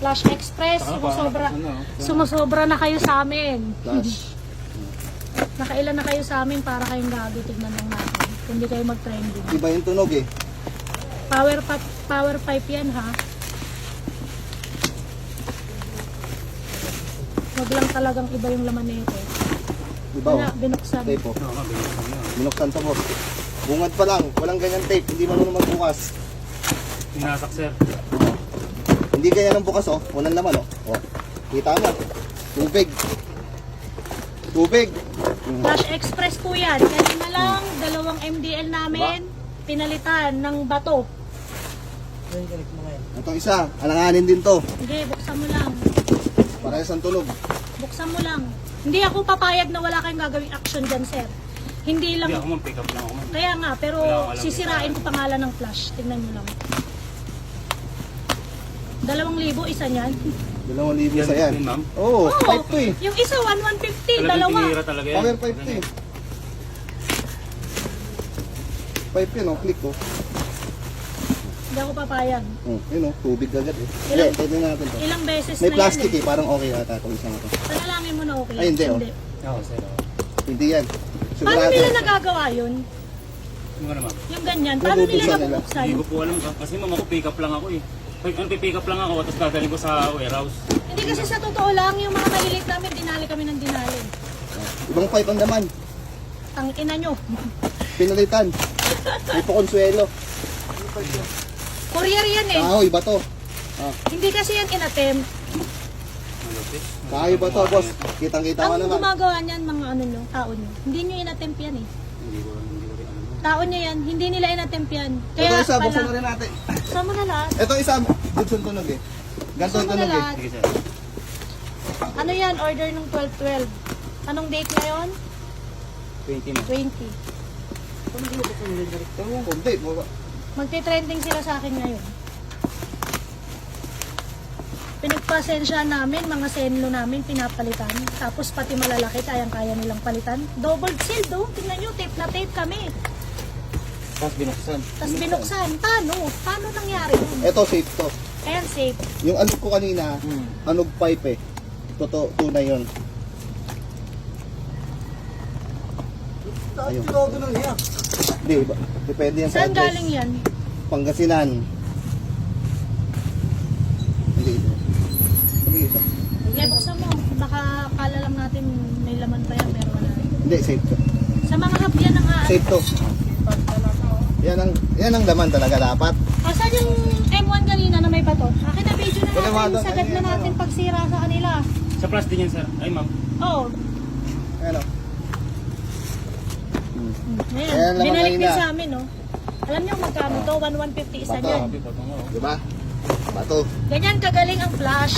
Flash Express, sumusobra na kayo sa amin. Flash. Nakailan na kayo sa amin para kayong gago, tignan lang natin. Kung di kayo mag-trending. Iba yung tunog eh. Power pipe yan ha. Wag lang talagang iba yung laman nito. Diba Wala, oh? binuksan. Tape oh. Binuksan to boss. Bungad pa lang, walang ganyan tape, hindi marunong magbukas. Pinasak sir. Hindi ganyan ang bukas oh, walang laman oh. Oh. Kita mo. Tubig. Tubig. Flash Express po yan. Kanina lang, dalawang MDL namin, pinalitan ng bato. Itong isa, alanganin din to. Hindi, buksan mo lang. Parehas ang tunog. Buksan mo lang. Hindi ako papayag na wala kayong gagawing action dyan, sir. Hindi lang. Hindi ako man, pick up lang ako man. Kaya nga, pero Wala akong alam sisirain ko pangalan ng flash. Tingnan nyo lang. 2,000 isa niyan. 2,000 isa yan. Ma'am? Oo, Oo, pipe to eh. yung isa 1,150, Talagang dalawa. tinira talaga yan. Power pipe to eh. Pipe yun oh, click oh. Hindi ako papayag. Yun oh, tubig agad eh. Ilang- Hindi, tignan natin to. Ilang beses May na plastic yan eh, parang okay ata itong isang ito. Panalangin mo na okay. Ay, hindi, oh. Oo, sir. Hindi yan. Paano Sigurado. nila nagagawa yun? Ano ka naman? Yung ganyan, paano nila Nabubuksan nila. nabubuksan? Hindi ko po alam. Kasi ma'am ako, pick up lang ako eh. Pick up lang ako, tapos dadalhin ko sa warehouse. Hindi kasi sa totoo lang, yung mga malilit namin, dinali kami ng dinali. Ibang pipe ang laman. Ang ina nyo. Pinalitan. May pakonsuelo. Courier yan eh. Kahoy ba to? Hindi kasi yan inattempt. Malupit. Kahoy ba to, boss? Kitang-kita mo Ang naman. gumagawa niyan, mga ano nyo, tao nyo. Hindi nyo inattempt yan eh. Hindi ko rin alam. Tao nyo yan, hindi nila inattempt yan. Ito Kaya isa, buksan na pala, rin natin. sama na lahat. Ito isa, Gibson tunog eh. Ganto Buksan ang mo na tunog eh. lahat. Sige sir. Ano yan, order nung 12-12. Anong date ngayon? 20 ma'am. 20. Hindi, Magte-trending sila sa akin ngayon. Pinagpasensya namin, mga senlo namin, pinapalitan. Tapos pati malalaki, kayang-kaya nilang palitan. Double seal, do. Tingnan nyo, tape na tape kami. Tapos binuksan. Tapos binuksan. Paano? Paano nangyari yun? Ito, safe to. Ayan, safe. Yung anog ko kanina, anog pipe eh. Totoo, tunay yun. Ayun. Hindi, iba. Depende yan sa Saan address. galing yan? Pangasinan. Hindi. Hindi. Kaya buksan mo. Baka akala lang natin may laman pa yan, pero wala rin. Hindi, safe to. Sa mga hub yan ang Safe to. Yan ang laman talaga dapat. Asan yung M1 kanina na may bato? Akin na video na Wala, natin. Sagad na ano, natin pagsira sa kanila. Sa plastic yan sir. Ay ma'am. Oh, Ano? ayan. Ayan naman Binalik din kanina. sa amin, no? Alam niyo magkano to? 1,150 isa Bato. yan. Sabi pa nga. Diba? Bato. Ganyan kagaling ang Flash.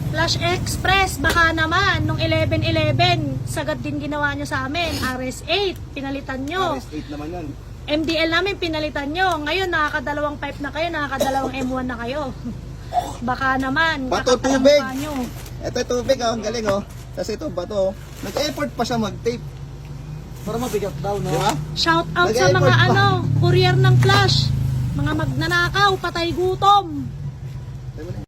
Flash Express, baka naman, nung 11-11, sagad din ginawa nyo sa amin. RS8, pinalitan nyo. RS8 naman yan. MDL namin, pinalitan nyo. Ngayon, nakakadalawang pipe na kayo, nakakadalawang M1 na kayo. Baka naman, Bato, kakapal ang tubig. mukha nyo. Ito tubig oh, ang galing oh. Kasi ito bato oh. Nag-effort pa siya mag-tape. Para mabigat daw, no? Diba? Shout out sa Nag-effort mga pa. courier ng Flash. Mga magnanakaw, patay gutom.